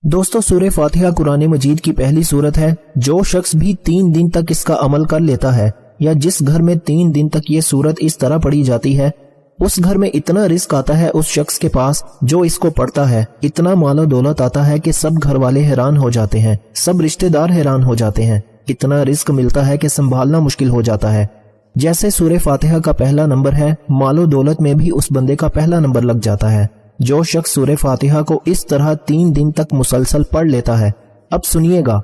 دوستو سورہ فاتحہ قرآن مجید کی پہلی سورت ہے۔ جو شخص بھی 3 دن تک اس کا عمل کر لیتا ہے یا جس گھر میں 3 دن تک یہ سورت اس طرح پڑھی جاتی ہے اس گھر میں اتنا رزق آتا ہے اس شخص کے پاس جو اس کو پڑھتا ہے، اتنا مال و دولت آتا ہے کہ سب گھر والے حیران ہو جاتے ہیں، سب رشتہ دار حیران ہو جاتے ہیں، اتنا رزق ملتا ہے کہ سنبھالنا مشکل ہو جاتا ہے۔ جیسے سورہ فاتحہ کا پہلا نمبر ہے، مال و دولت میں بھی اس بندے کا پہلا نمبر لگ جاتا ہے جو شخص سورہ فاتحہ کو اس طرح 3 دن تک مسلسل پڑھ لیتا ہے۔ اب سنیے گا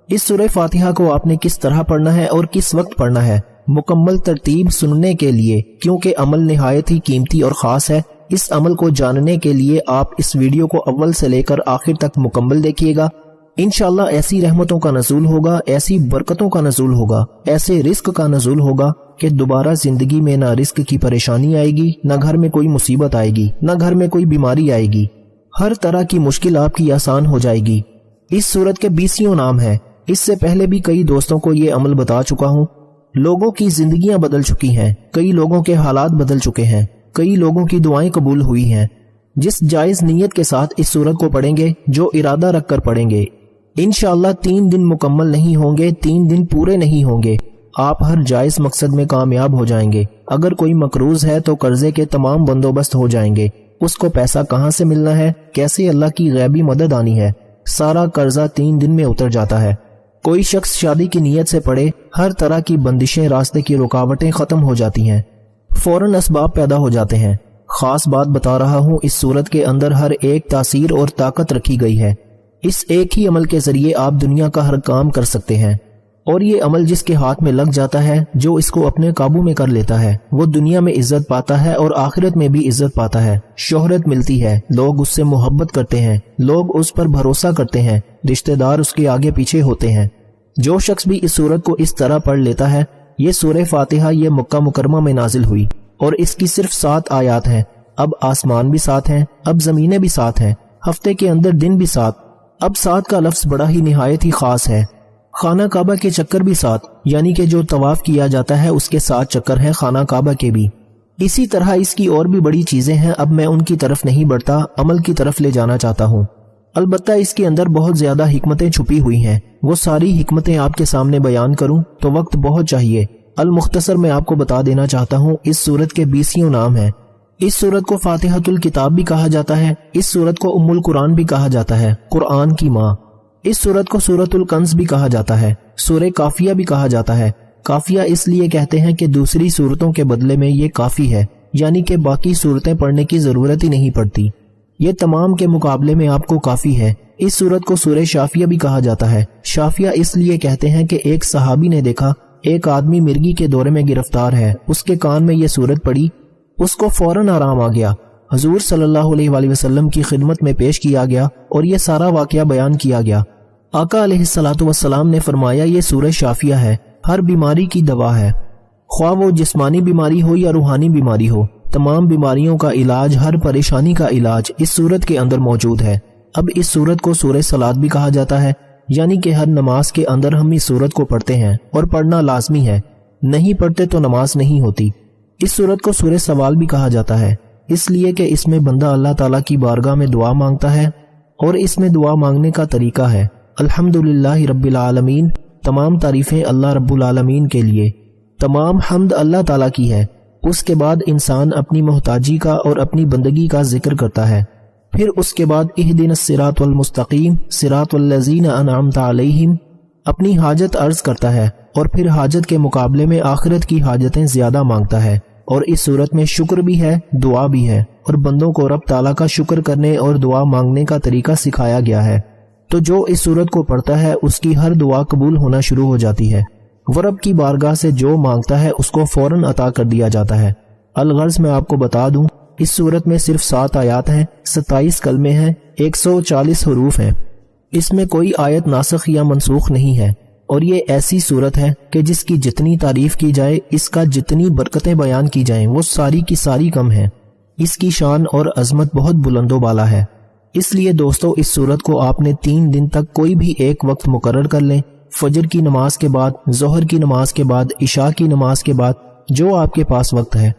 اس سورہ فاتحہ کو آپ نے کس طرح پڑھنا ہے اور کس وقت پڑھنا ہے، مکمل ترتیب سننے کے لیے، کیونکہ عمل نہایت ہی قیمتی اور خاص ہے۔ اس عمل کو جاننے کے لیے آپ اس ویڈیو کو اول سے لے کر آخر تک مکمل دیکھیے گا۔ انشاءاللہ ایسی رحمتوں کا نزول ہوگا، ایسی برکتوں کا نزول ہوگا، ایسے رزق کا نزول ہوگا کہ دوبارہ زندگی میں نہ رزق کی پریشانی آئے گی، نہ گھر میں کوئی مصیبت آئے گی، نہ گھر میں کوئی بیماری آئے گی، ہر طرح کی مشکل آپ کی آسان ہو جائے گی۔ اس سورت کے 20 نام ہیں۔ اس سے پہلے بھی کئی دوستوں کو یہ عمل بتا چکا ہوں۔ لوگوں کی زندگیاں بدل چکی ہیں، کئی لوگوں کے حالات بدل چکے ہیں، کئی لوگوں کی دعائیں قبول ہوئی ہیں۔ جس جائز نیت کے ساتھ اس سورت کو پڑھیں گے، جو ارادہ رکھ کر پڑھیں گے، انشاءاللہ 3 دن مکمل نہیں ہوں گے، 3 دن پورے نہیں ہوں گے، آپ ہر جائز مقصد میں کامیاب ہو جائیں گے۔ اگر کوئی مقروض ہے تو قرضے کے تمام بندوبست ہو جائیں گے، اس کو پیسہ کہاں سے ملنا ہے، کیسے اللہ کی غیبی مدد آنی ہے، سارا قرضہ 3 دن میں اتر جاتا ہے۔ کوئی شخص شادی کی نیت سے پڑھے، ہر طرح کی بندشیں، راستے کی رکاوٹیں ختم ہو جاتی ہیں، فوراً اسباب پیدا ہو جاتے ہیں۔ خاص بات بتا رہا ہوں، اس صورت کے اندر ہر ایک تاثیر اور طاقت رکھی گئی ہے۔ اس ایک ہی عمل کے ذریعے آپ دنیا کا ہر کام کر سکتے ہیں، اور یہ عمل جس کے ہاتھ میں لگ جاتا ہے، جو اس کو اپنے قابو میں کر لیتا ہے، وہ دنیا میں عزت پاتا ہے اور آخرت میں بھی عزت پاتا ہے، شہرت ملتی ہے، لوگ اس سے محبت کرتے ہیں، لوگ اس پر بھروسہ کرتے ہیں، رشتہ دار اس کے آگے پیچھے ہوتے ہیں۔ جو شخص بھی اس سورت کو اس طرح پڑھ لیتا ہے، یہ سورہ فاتحہ یہ مکہ مکرمہ میں نازل ہوئی اور اس کی صرف 7 آیات ہیں۔ اب آسمان بھی 7 ہیں، اب زمینیں بھی 7 ہیں، ہفتے کے اندر دن بھی 7۔ اب 7 کا لفظ بڑا ہی نہایت ہی خاص ہے۔ خانہ کعبہ کے چکر بھی 7، یعنی کہ جو طواف کیا جاتا ہے اس کے 7 چکر ہیں خانہ کعبہ کے بھی۔ اسی طرح اس کی اور بھی بڑی چیزیں ہیں، اب میں ان کی طرف نہیں بڑھتا، عمل کی طرف لے جانا چاہتا ہوں۔ البتہ اس کے اندر بہت زیادہ حکمتیں چھپی ہوئی ہیں، وہ ساری حکمتیں آپ کے سامنے بیان کروں تو وقت بہت چاہیے۔ المختصر میں آپ کو بتا دینا چاہتا ہوں، اس سورت کے 20 نام ہیں۔ اس سورت کو فاتحۃ الکتاب بھی کہا جاتا ہے، اس سورت کو ام القرآن بھی کہا جاتا ہے، قرآن کی ماں۔ اس سورت کو سورۃ الکنز بھی کہا جاتا ہے، سورہ کافیہ بھی کہا جاتا ہے۔ کافیہ اس لیے کہتے ہیں کہ دوسری سورتوں کے بدلے میں یہ کافی ہے، یعنی کہ باقی سورتیں پڑھنے کی ضرورت ہی نہیں پڑتی، یہ تمام کے مقابلے میں آپ کو کافی ہے۔ اس سورت کو سورہ شافیہ بھی کہا جاتا ہے۔ شافیہ اس لیے کہتے ہیں کہ ایک صحابی نے دیکھا ایک آدمی مرگی کے دورے میں گرفتار ہے، اس کے کان میں یہ سورت پڑی، اس کو فوراً آرام آ گیا، حضور صلی اللہ علیہ وآلہ وسلم کی خدمت میں پیش کیا گیا اور یہ سارا واقعہ بیان کیا گیا۔ آقا علیہ الصلوۃ والسلام نے فرمایا یہ سورہ شافیہ ہے، ہر بیماری کی دوا ہے، خواہ وہ جسمانی بیماری ہو یا روحانی بیماری ہو، تمام بیماریوں کا علاج، ہر پریشانی کا علاج اس سورت کے اندر موجود ہے۔ اب اس سورت کو سورہ صلاۃ بھی کہا جاتا ہے، یعنی کہ ہر نماز کے اندر ہم اس سورت کو پڑھتے ہیں اور پڑھنا لازمی ہے، نہیں پڑھتے تو نماز نہیں ہوتی۔ اس سورت کو سورہ سوال بھی کہا جاتا ہے، اس لیے کہ اس میں بندہ اللہ تعالیٰ کی بارگاہ میں دعا مانگتا ہے، اور اس میں دعا مانگنے کا طریقہ ہے الحمدللہ رب العالمین، تمام تعریفیں اللہ رب العالمین کے لیے، تمام حمد اللہ تعالیٰ کی ہے۔ اس کے بعد انسان اپنی محتاجی کا اور اپنی بندگی کا ذکر کرتا ہے، پھر اس کے بعد اہدنا الصراط المستقیم صراط الذین انعمت علیہم، اپنی حاجت عرض کرتا ہے، اور پھر حاجت کے مقابلے میں آخرت کی حاجتیں زیادہ مانگتا ہے۔ اور اس صورت میں شکر بھی ہے، دعا بھی ہے، اور بندوں کو رب تعالیٰ کا شکر کرنے اور دعا مانگنے کا طریقہ سکھایا گیا ہے۔ تو جو اس صورت کو پڑھتا ہے اس کی ہر دعا قبول ہونا شروع ہو جاتی ہے، وہ رب کی بارگاہ سے جو مانگتا ہے اس کو فوراً عطا کر دیا جاتا ہے۔ الغرض میں آپ کو بتا دوں، اس صورت میں صرف 7 آیات ہیں، 27 کلمے ہیں، 140 حروف ہیں، اس میں کوئی آیت ناسخ یا منسوخ نہیں ہے، اور یہ ایسی صورت ہے کہ جس کی جتنی تعریف کی جائے، اس کا جتنی برکتیں بیان کی جائیں، وہ ساری کی ساری کم ہیں۔ اس کی شان اور عظمت بہت بلند و بالا ہے۔ اس لیے دوستو اس صورت کو آپ نے 3 دن تک کوئی بھی ایک وقت مقرر کر لیں، فجر کی نماز کے بعد، ظہر کی نماز کے بعد، عشاء کی نماز کے بعد، جو آپ کے پاس وقت ہے،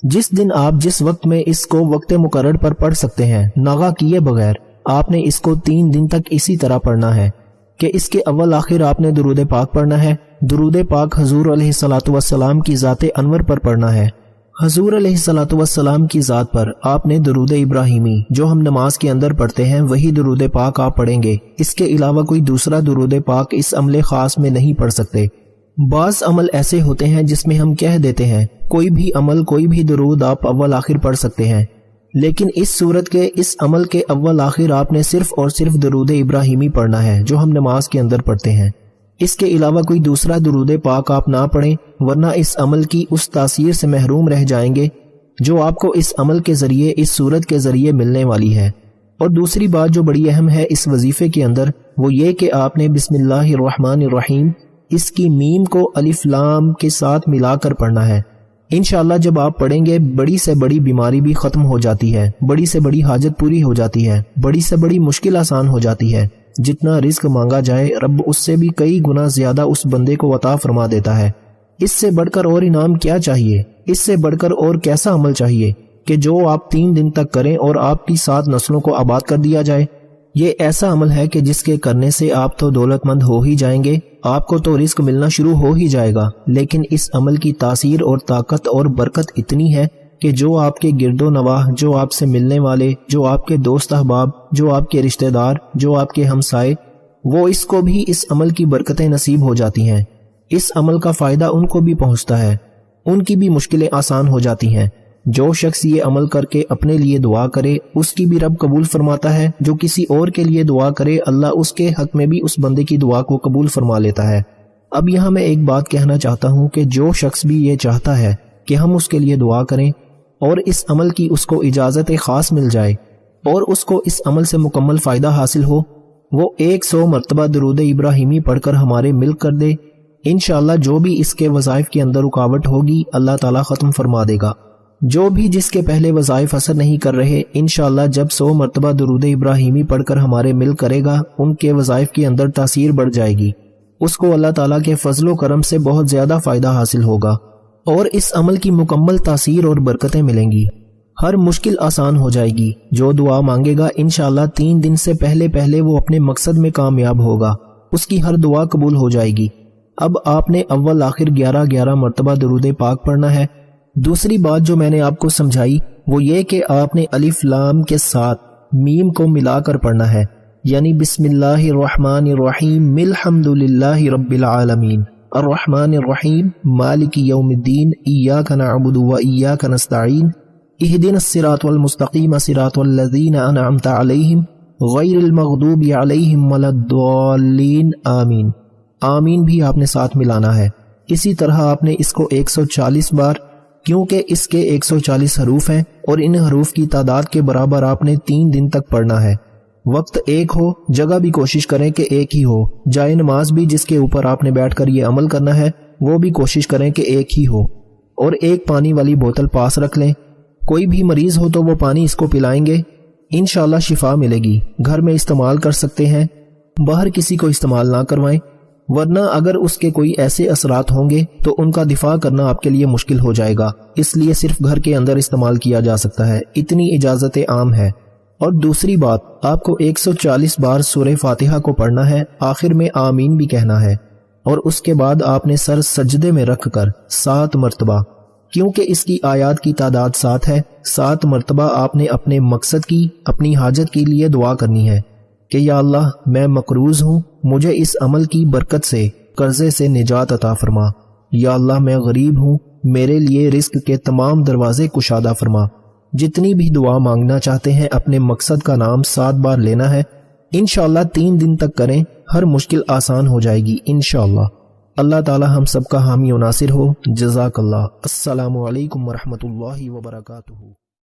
جس دن آپ جس وقت میں اس کو وقت مقرر پر پڑھ سکتے ہیں، ناغہ کیے بغیر، آپ نے اس کو 3 دن تک اسی طرح پڑھنا ہے کہ اس کے اول آخر آپ نے درود پاک پڑھنا ہے۔ درود پاک حضور علیہ الصلوۃ والسلام کی ذات انور پر پڑھنا ہے۔ حضور علیہ الصلوۃ والسلام کی ذات پر آپ نے درود ابراہیمی جو ہم نماز کے اندر پڑھتے ہیں وہی درود پاک آپ پڑھیں گے۔ اس کے علاوہ کوئی دوسرا درود پاک اس عمل خاص میں نہیں پڑھ سکتے۔ بعض عمل ایسے ہوتے ہیں جس میں ہم کہہ دیتے ہیں کوئی بھی عمل کوئی بھی درود آپ اول آخر پڑھ سکتے ہیں، لیکن اس صورت کے اس عمل کے اول آخر آپ نے صرف اور صرف درود ابراہیمی پڑھنا ہے جو ہم نماز کے اندر پڑھتے ہیں۔ اس کے علاوہ کوئی دوسرا درود پاک آپ نہ پڑھیں، ورنہ اس عمل کی اس تاثیر سے محروم رہ جائیں گے جو آپ کو اس عمل کے ذریعے اس صورت کے ذریعے ملنے والی ہے۔ اور دوسری بات جو بڑی اہم ہے اس وظیفے کے اندر وہ یہ کہ آپ نے بسم اللہ الرحمن الرحیم اس کی میم کو الف لام کے ساتھ ملا کر پڑھنا ہے۔ انشاءاللہ جب آپ پڑھیں گے بڑی سے بڑی بیماری بھی ختم ہو جاتی ہے، بڑی سے بڑی حاجت پوری ہو جاتی ہے، بڑی سے بڑی مشکل آسان ہو جاتی ہے۔ جتنا رزق مانگا جائے رب اس سے بھی کئی گنا زیادہ اس بندے کو عطا فرما دیتا ہے۔ اس سے بڑھ کر اور انعام کیا چاہیے؟ اس سے بڑھ کر اور کیسا عمل چاہیے کہ جو آپ 3 دن تک کریں اور آپ کی 7 نسلوں کو آباد کر دیا جائے؟ یہ ایسا عمل ہے کہ جس کے کرنے سے آپ تو دولت مند ہو ہی جائیں گے، آپ کو تو رزق ملنا شروع ہو ہی جائے گا، لیکن اس عمل کی تاثیر اور طاقت اور برکت اتنی ہے کہ جو آپ کے گرد و نواح، جو آپ سے ملنے والے، جو آپ کے دوست احباب، جو آپ کے رشتہ دار، جو آپ کے ہمسائے، وہ اس کو بھی اس عمل کی برکتیں نصیب ہو جاتی ہیں۔ اس عمل کا فائدہ ان کو بھی پہنچتا ہے، ان کی بھی مشکلیں آسان ہو جاتی ہیں۔ جو شخص یہ عمل کر کے اپنے لیے دعا کرے اس کی بھی رب قبول فرماتا ہے، جو کسی اور کے لیے دعا کرے اللہ اس کے حق میں بھی اس بندے کی دعا کو قبول فرما لیتا ہے۔ اب یہاں میں ایک بات کہنا چاہتا ہوں کہ جو شخص بھی یہ چاہتا ہے کہ ہم اس کے لیے دعا کریں اور اس عمل کی اس کو اجازت خاص مل جائے اور اس کو اس عمل سے مکمل فائدہ حاصل ہو، وہ 100 مرتبہ درود ابراہیمی پڑھ کر ہمارے مل کر دے، انشاءاللہ جو بھی اس کے وظائف کے اندر رکاوٹ ہوگی اللہ تعالیٰ ختم فرما دے گا۔ جو بھی جس کے پہلے وظائف اثر نہیں کر رہے، انشاءاللہ جب 100 مرتبہ درود ابراہیمی پڑھ کر ہمارے مل کرے گا ان کے وظائف کے اندر تاثیر بڑھ جائے گی، اس کو اللہ تعالیٰ کے فضل و کرم سے بہت زیادہ فائدہ حاصل ہوگا اور اس عمل کی مکمل تاثیر اور برکتیں ملیں گی، ہر مشکل آسان ہو جائے گی۔ جو دعا مانگے گا انشاءاللہ 3 دن سے پہلے وہ اپنے مقصد میں کامیاب ہوگا، اس کی ہر دعا قبول ہو جائے گی۔ اب آپ نے اول آخر 11 مرتبہ درود پاک پڑھنا ہے۔ دوسری بات جو میں نے آپ کو سمجھائی وہ یہ کہ آپ نے الف لام کے ساتھ میم کو ملا کر پڑھنا ہے، یعنی بسم اللہ الرحمن الرحیم الحمد للہ رب العالمین الرحمن الرحیم مالک یوم الدین ایاک نعبد و ایاک نستعین اہدنا الصراط المستقیم صراط الذین انعمت علیہم غیر المغضوب علیہم ولا الضالین آمین۔ آمین بھی آپ نے ساتھ ملانا ہے۔ اسی طرح آپ نے اس کو 140 بار، کیونکہ اس کے 140 حروف ہیں اور ان حروف کی تعداد کے برابر آپ نے 3 دن تک پڑھنا ہے۔ وقت ایک ہو، جگہ بھی کوشش کریں کہ ایک ہی ہو، جائے نماز بھی جس کے اوپر آپ نے بیٹھ کر یہ عمل کرنا ہے وہ بھی کوشش کریں کہ ایک ہی ہو، اور ایک پانی والی بوتل پاس رکھ لیں۔ کوئی بھی مریض ہو تو وہ پانی اس کو پلائیں گے، انشاءاللہ شفا ملے گی۔ گھر میں استعمال کر سکتے ہیں، باہر کسی کو استعمال نہ کروائیں، ورنہ اگر اس کے کوئی ایسے اثرات ہوں گے تو ان کا دفاع کرنا آپ کے لیے مشکل ہو جائے گا، اس لیے صرف گھر کے اندر استعمال کیا جا سکتا ہے، اتنی اجازت عام ہے۔ اور دوسری بات، آپ کو 140 بار سورہ فاتحہ کو پڑھنا ہے، آخر میں آمین بھی کہنا ہے، اور اس کے بعد آپ نے سر سجدے میں رکھ کر 7 مرتبہ، کیونکہ اس کی آیات کی تعداد 7 ہے، 7 مرتبہ آپ نے اپنے مقصد کی، اپنی حاجت کے لیے دعا کرنی ہے کہ یا اللہ میں مقروض ہوں، مجھے اس عمل کی برکت سے قرضے سے نجات عطا فرما۔ یا اللہ میں غریب ہوں، میرے لیے رزق کے تمام دروازے کشادہ فرما۔ جتنی بھی دعا مانگنا چاہتے ہیں اپنے مقصد کا نام 7 بار لینا ہے، انشاءاللہ 3 دن تک کریں، ہر مشکل آسان ہو جائے گی انشاءاللہ۔ اللہ تعالی ہم سب کا حامی و ناصر ہو۔ جزاک اللہ۔ السلام علیکم ورحمۃ اللہ وبرکاتہ۔